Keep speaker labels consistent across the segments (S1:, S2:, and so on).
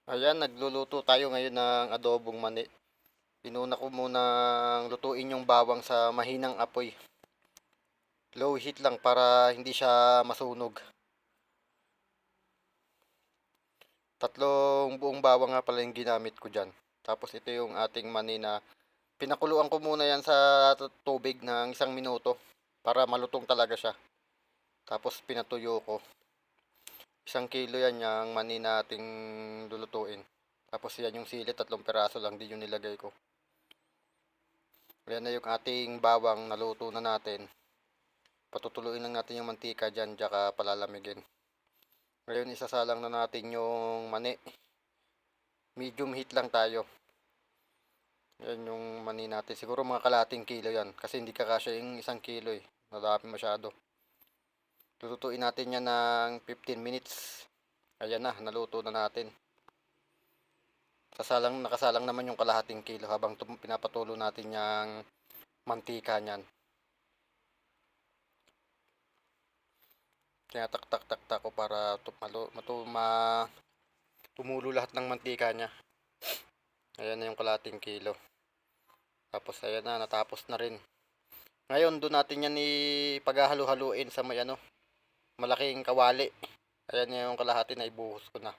S1: Ayan, nagluluto tayo ngayon ng adobong mani. Pinuna ko munang lutuin yung bawang sa mahinang apoy. Low heat lang para hindi siya masunog. Tatlong buong bawang nga pala yung ginamit ko dyan. Tapos ito yung ating mani na pinakuluan ko muna yan sa tubig ng 1 minuto para malutong talaga siya. Tapos pinatuyo ko. 1 kilo yan yung mani nating lulutuin. Tapos yan yung sili, 3 piraso lang din yung nilagay ko. Ayan na yung ating bawang, naluto na natin. Patutuluin lang natin yung mantika dyan, tsaka palalamigin. Ngayon isasalang na natin yung mani. Medium heat lang tayo. Ayan yung mani natin. Siguro mga kalating kilo yan. Kasi hindi kakasya yung 1 kilo eh. Nadami masyado. Lutuin natin yan ng 15 minutes. Ayan na, naluto na natin. Nakasalang naman yung kalahating kilo habang pinapatulo natin yung mantika niyan. Tinatak-tak-tak ko para tumulo lahat ng mantika niya. Ayan na yung kalating kilo. Tapos ayan na, natapos na rin. Ngayon doon natin yan ipaghahalu-haluin sa may malaking kawali. Ayan na yung kalahati na ibuhos ko na.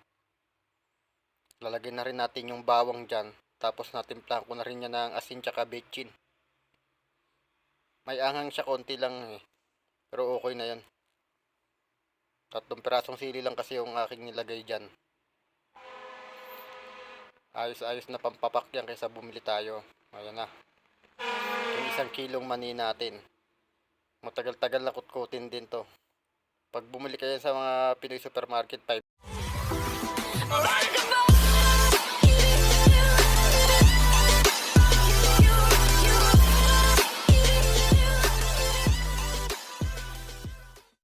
S1: Lalagyan na rin natin yung bawang dyan. Tapos natimplahan ko na rin yan ng asin tsaka bechin. May anghang siya konti lang eh. Pero okay na yan. 3 pirasong sili lang kasi yung aking nilagay dyan. Ayos-ayos na pampapak yan kaysa bumili tayo. Ayan na. Yung 1 kilong mani natin. Matagal-tagal na kutkutin din to. Pag bumili kayo sa mga Pinoy supermarket, 5